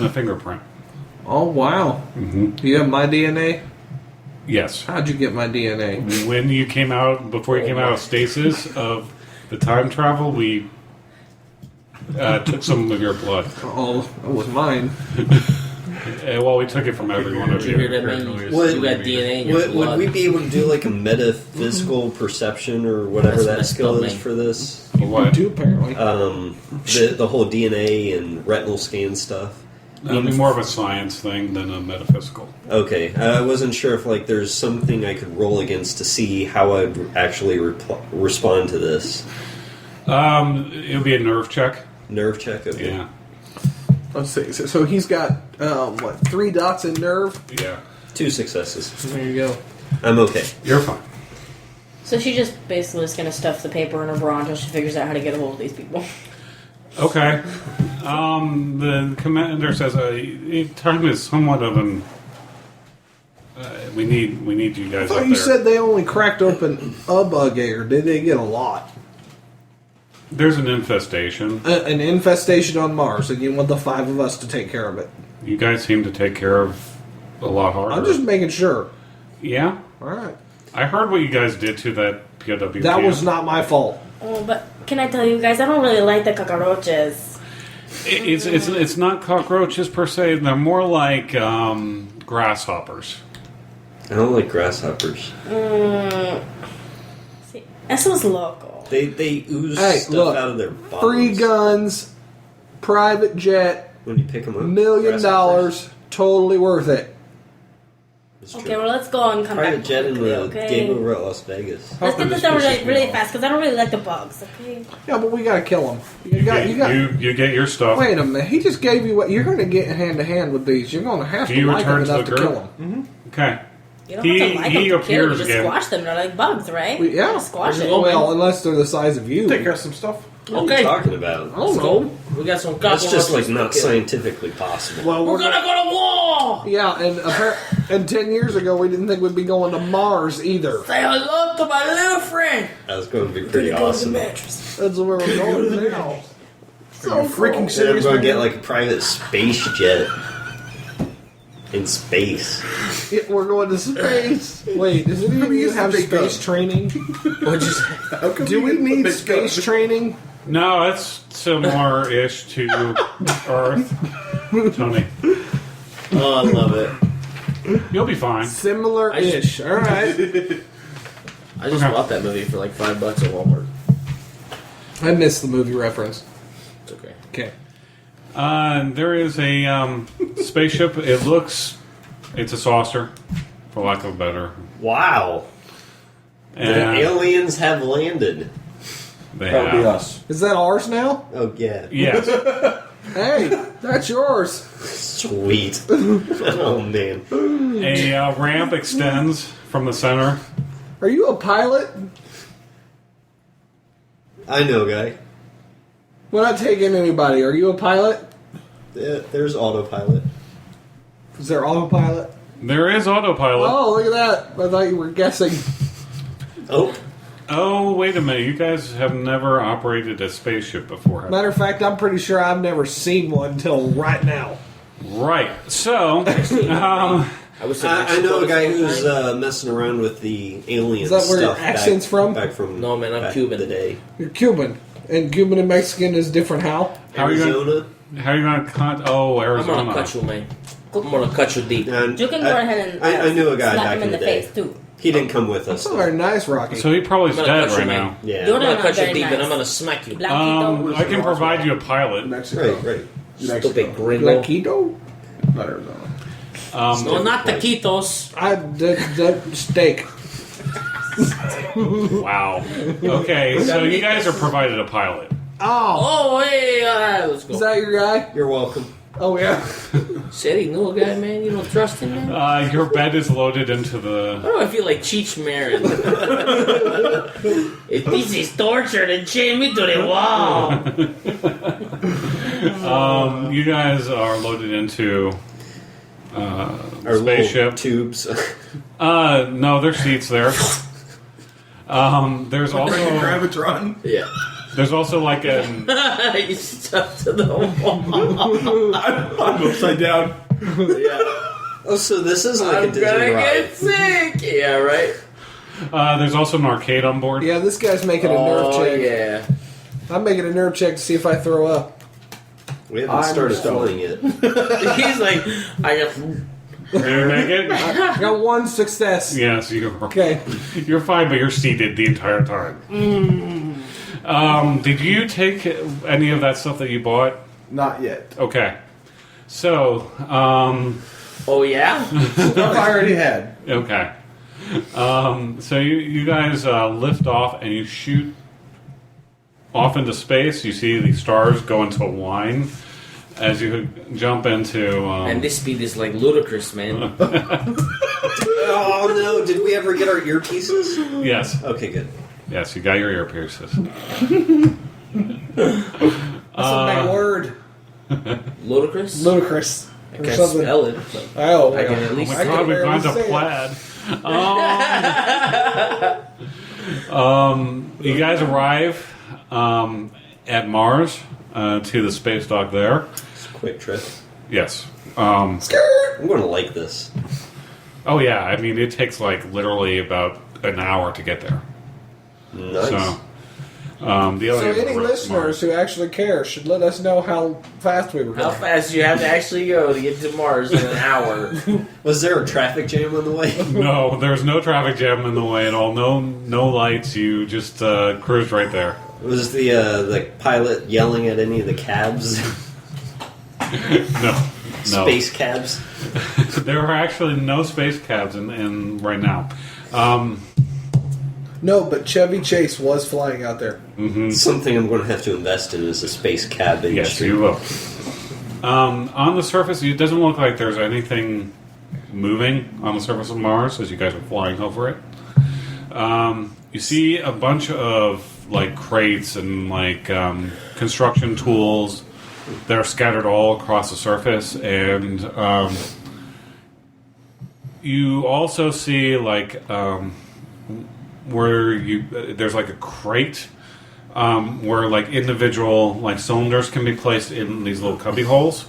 fingerprint. Oh wow. Mm-hmm. Do you have my DNA? Yes. How'd you get my DNA? When you came out, before you came out of stasis of the time travel, we took some of your blood. Oh, that was mine. Well, we took it from everyone of Did you hear you. that, man? What- You got DNA in your Would blood. we be able to do like a metaphysical perception or whatever That's that messed skill up, is man. for this? What? Do apparently. The whole DNA and retinal scan stuff. It'll be more of a science thing than a metaphysical. Okay, I wasn't sure if like there's something I could roll against to see how I'd actually respond to this. It'll be a nerve check. Nerve check. Okay. Yeah. Let's see. So he's got 3 dots in nerve. Yeah. 2 successes. There you go. I'm okay. You're fine. So she just basically is going to stuff the paper in her bra until she figures out how to get a hold of these people. Okay. The commander says time is somewhat of an. We need you I guys thought up you there. said they only cracked open a bug egg, or did they get a lot? There's an infestation. An infestation on Mars, and you want the 5 of us to take care of it. You guys seem to take care of a lot harder. I'm just making sure. Yeah, All right. I heard what you guys did to that POW. That camp. was not my fault. Oh, but can I tell you guys, I don't really like the cockroaches. It's not cockroaches per se. They're more like grasshoppers. I don't like grasshoppers. See, eso es loco. They ooze Hey, stuff look, out of their bodies. Free guns, private jet, When you pick them up. $1 million, grasshoppers. totally worth it. It's Okay, true. well, let's go and come Private back jet in quickly, the okay? game over at Las Vegas. Let's get this done This really, pisses me really off. fast, because I don't really like the bugs, okay? Yeah, but we gotta kill him. You got. You get your stuff. Wait a minute. He just gave you what you're going to get hand to hand with these. You're going to have Do to you like them return to enough the to kill group? them. Okay. You don't have to like them to kill appears them, just again. squash them. They're like bugs, right? Yeah. Just squash it. Well, unless they're the size of you. Take care of some stuff. What are Okay. you talking about? I don't know. We got some That's just like cockroaches not to kill. scientifically possible. Well, We're gonna go to war! Yeah, and 10 years ago we didn't think we'd be going to Mars either. Say hello to my little friend! That's going to be pretty awesome. And That's where we're going now. So Freaking I'm serious. going to man? get like a private space jet in space. Yeah, we're going to space. Wait, does any of you use the have big space gun. training? What'd you say? How come Do you we get the need big space gun? training? No, it's similar-ish to Earth. Tony, Oh, I love it. you'll be fine. Similar-ish. All right. I just Okay. bought that movie for like $5 at Walmart. I missed the movie reference. It's okay. Okay. There is a spaceship. It's a saucer, for lack of a better. Wow. The And aliens have landed. they That would be have. us. Is that ours now? Oh, yeah. Yes. Hey, that's yours. Sweet. Oh, man. A ramp extends from the center. Are you a pilot? I know, guy. We're not taking anybody. Are you a pilot? There's autopilot. Is there autopilot? There is autopilot. Oh, look at that. I thought you were guessing. Oh, Oh, wait a minute. You guys have never operated a spaceship before, have you? Matter of fact, I'm pretty sure I've never seen one till right now. Right. So, I was I know a guy who's messing around with the alien Is that where your stuff accent's from? Back from No, man, I'm back Cuban. in the day. You're Cuban. And Cuban and Mexican is different how? how are you Arizona. how are you going to cut? Oh, I'm Arizona. gonna cut you, man. I'm gonna cut you deep. And You can go ahead and I knew a guy slap back him in the the day. face, too. He didn't come with us. That's very nice, Rocky. So he probably is I'm gonna dead cut right you, man. now. Yeah. You're I'm gonna not cut you very deep and nice. I'm gonna smack you. Blanquito. I can provide you a pilot. Mexico. Right. Stupid gringo. Blaquito? Not Arizona. No, not taquitos. The steak. Wow. Okay, so you guys are provided a pilot. Oh, Oh, hey, alright, let's is go. that your guy? You're welcome. Oh, yeah. Said he knew a guy, man. You don't trust him, man? Your bed is loaded into Why the. do I feel like Cheech Marin? If this is torture, then chain me to the wall. You guys are loaded into Our spaceship. little tubes. No, there's seats there. There's Like a also Gravitron. Yeah. there's also like an You stuck to the wall. I'm upside down. Yeah. Oh, so this is like a I'm Disney gonna ride. get sick. Yeah, right? there's also an arcade on board. Yeah, this guy's making a nerve Oh, check. yeah. I'm making a nerve check to see if I throw up. We haven't I'm started sorry. filming yet. He's like, I got. Can you make it? I got one success. Yes, Okay. you're fine, but you're seated the entire time. Did you take any of that stuff that you bought? Not yet. Okay. So, Oh, yeah? Stuff I already had. okay. So you guys lift off and you shoot off into space. You see the stars go into a line as you jump into. And this speed is like ludicrous, man. Oh no! Did we ever get our earpieces? Yes, Okay, good. yes, you got your earpieces. That's a big word. Ludicrous? Ludicrous. I Or can't something. spell it. But Oh, I can at least Oh my I can God, we barely found a say it. plaid. You guys arrive at Mars to the space dock there. It's a quick trip. Yes, I'm going to like this. Oh yeah, I mean it takes like literally about an hour to get there. Nice. So, the So aliens are any real listeners smart. who actually care should let us know how fast we were How going. fast do you have to actually go to get to Mars in an hour? Was there a traffic jam on the way? No, there's no traffic jam in the way at all. No lights. You just cruise right there. Was the pilot yelling at any of the cabs? No. Space cabs? There are actually no space cabs in right now. No, but Chevy Chase was flying out there. Something I'm going to have to invest in is a space cab Yes, industry. you will. On the surface, it doesn't look like there's anything moving on the surface of Mars as you guys are flying over it. You see a bunch of like crates and like construction tools that are scattered all across the surface, and you also see like where there's like a crate where like individual like cylinders can be placed in these little cubby holes.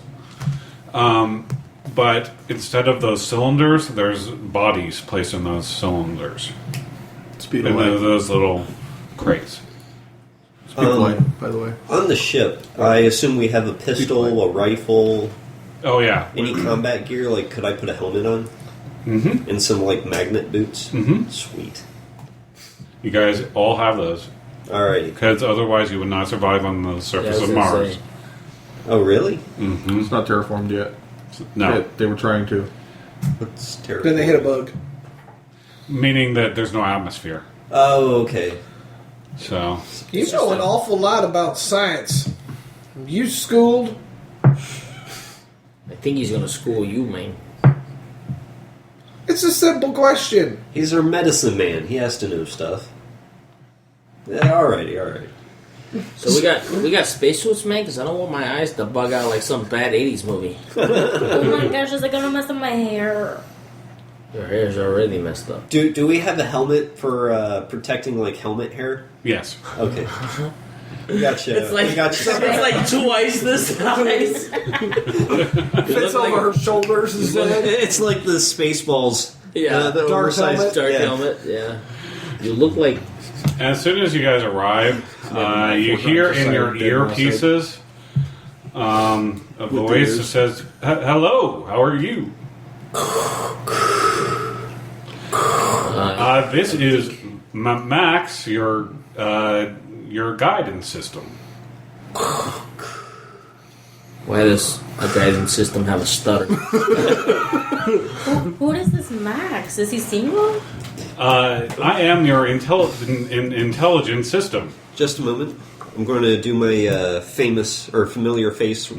But instead of those cylinders, there's bodies placed in those cylinders. Speed In of light. those little crates. Speed of light, by the way. On the ship, I assume we have a pistol, a rifle, Oh yeah. any combat gear. Like, could I put a helmet on? Mm-hmm. And some, like, magnet boots? Mm-hmm. Sweet. You guys all have those. Alrighty. Because otherwise you would not survive on the Yeah, I surface was of gonna Mars. say. Oh, really? It's not terraformed yet. No. They were trying to. What's terrible? Then they hit a bug. Meaning that there's no atmosphere. Oh, okay. So You know an awful lot about science. You schooled? I think he's gonna school you, man. It's a simple question. He's our medicine man. He has to know stuff. Yeah, alrighty. So we got spacesuits, man, because I don't want my eyes to bug out like some bad '80s movie. Oh my gosh, is it gonna mess up my hair? Your hair's already messed up. Do we have a helmet for protecting, like, helmet hair? yes. Okay. Gotcha. It's like We got you. it's like twice the size. Fits over her shoulders instead. It's like the Spaceballs. Yeah, the Dark oversized helmet. dark yeah. helmet. Yeah, you look like As soon as you guys arrive, you hear in your earpieces a voice that says, "Hello, how are you?" This is Max, your guidance system. why does a guidance system have a stutter? Who is this Max? Is he single? I am your intelligent system. Just a moment. I'm going to do my famous or familiar face.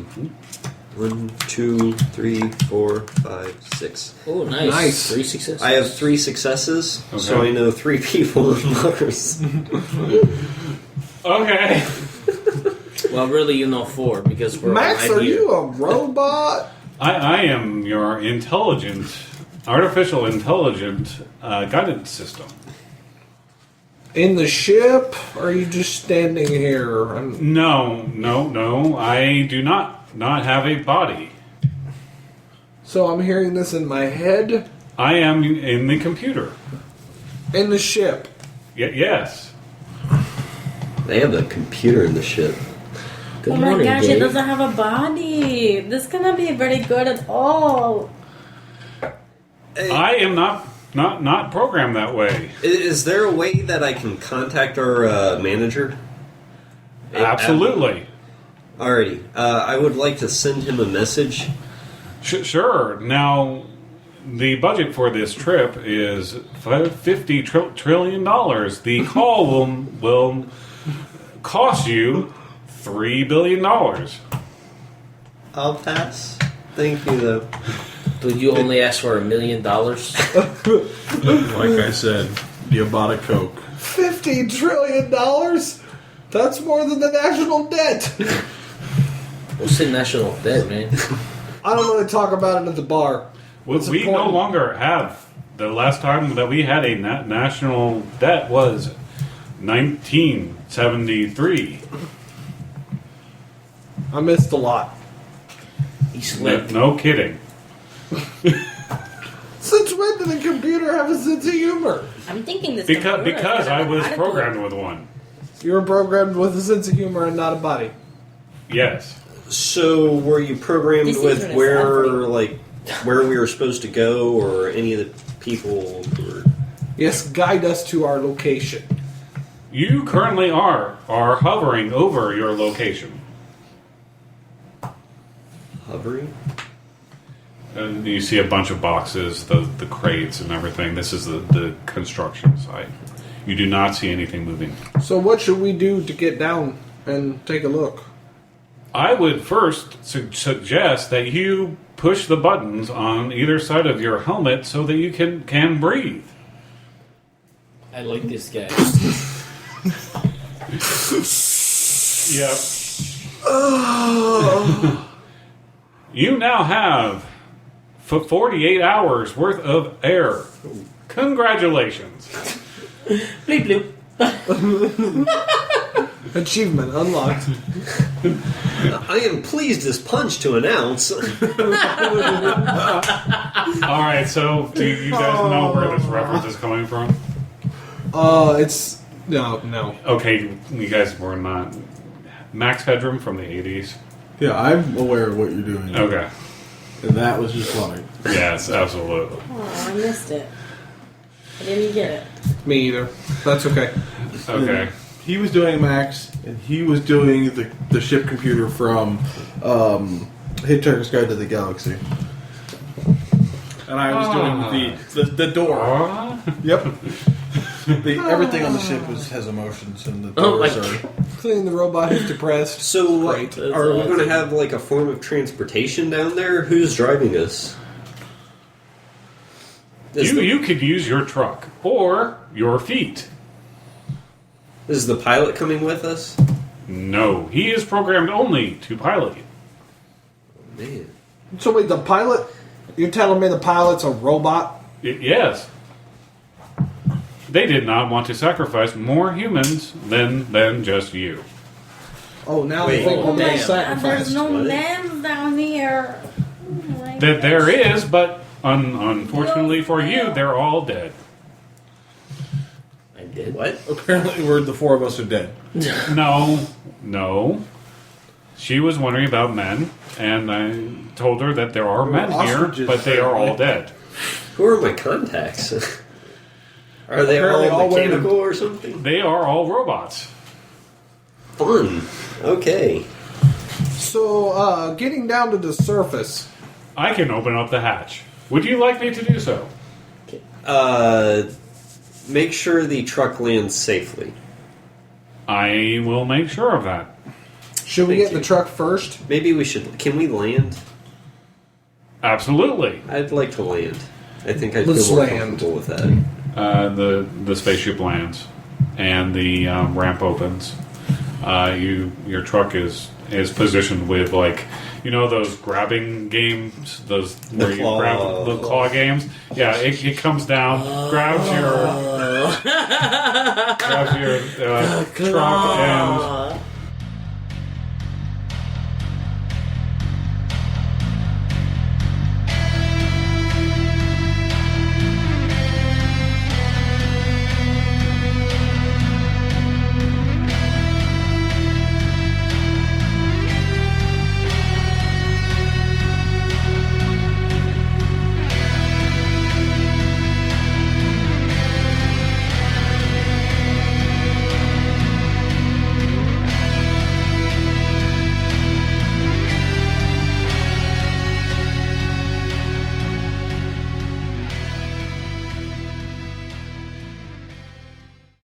1, 2, 3, 4, 5, 6. Oh, nice. Nice. 3 successes. I have 3 successes, so Okay. I know 3 people in Mars. Okay. Well, really, you know 4 because we're Max, all are right here. you a robot? I am your artificial intelligent guidance system. In the ship? Or are you just standing here? No. I do not have a body. So I'm hearing this in my head? I am in the computer. In the ship. Yes. They have a computer in the ship. Good Oh my morning, gosh, he Dave. doesn't have a body. This cannot be very good at all. I am not programmed that way. Is there a way that I can contact our manager? Absolutely. Alrighty. I would like to send him a message. Sure. Now, the budget for this trip is $50 trillion. The call will cost you $3 billion. I'll pass. Thank you, though. Did you only ask for $1 million? Like I said, Diabotic Coke. $50 trillion? That's more than the national debt. What's the national debt, man? I don't really talk about it at the bar. What's the We no point? longer have. The last time that we had a national debt was 1973. I missed a lot. He's No, slick. no kidding. Since when did the computer have a sense of humor? I'm thinking this Because I was programmed with one. You were programmed with a sense of humor and not a body. Yes. So, were you programmed This with isn't where, a like, where we were supposed to go, or any of the people who were Yes, guide us to our location. You currently are hovering over your location. hovering? And you see a bunch of boxes, the crates and everything. This is the construction site. You do not see anything moving. So what should we do to get down and take a look? I would first suggest that you push the buttons on either side of your helmet so that you can breathe. I like this guy. Yep. You now have 48 hours worth of air. Congratulations. Bleep bloop. Achievement unlocked. I am pleased as punch to announce. All right, so do you guys know where this reference is coming from? It's no. Okay, you guys were not. Max Headroom from the 80s. Yeah, I'm aware of what you're doing. Okay. And that was just funny. Yes, absolutely. Oh, I missed it. I didn't get it. Me either. That's okay. Okay. He was doing Max, and he was doing the ship computer from Hitchhiker's Guide to the Galaxy. And I was doing the door. Yep. Everything on the ship has emotions, and the Oh my doors are... Cleaning the robot who's depressed. So, Great. are we going to have like a form of transportation down there? Who's driving us? You could use your truck or your feet. Is the pilot coming with us? No, he is programmed only to pilot you. Man. So wait, the pilot? You're telling me the pilot's a robot? Yes. They did not want to sacrifice more humans than just you. Oh, now Wait. I think we're being There's sacrificed. no What? lands down here. Oh my That there gosh. is, but unfortunately for you, they're all dead. I did. What? Apparently, the four of us are dead. No. She was wondering about men, and I told her that there are men here, Ostriches, but they are all apparently. dead. Who are my contacts? Are they Apparently all all women. mechanical or something? They are all robots. Fun. Okay. So, getting down to the surface. I can open up the hatch. Would you like me to do so? Make sure the truck lands safely. I will make sure of that. Should we Thank get you. the truck first? Maybe we should. Can we land? Absolutely. I'd like to land. I think I'd Let's feel more land. comfortable with that. The spaceship lands, and the ramp opens. Your truck is positioned with, like, you know those grabbing games, those where you claw. grab the claw games. Yeah, it comes down, grabs your truck, and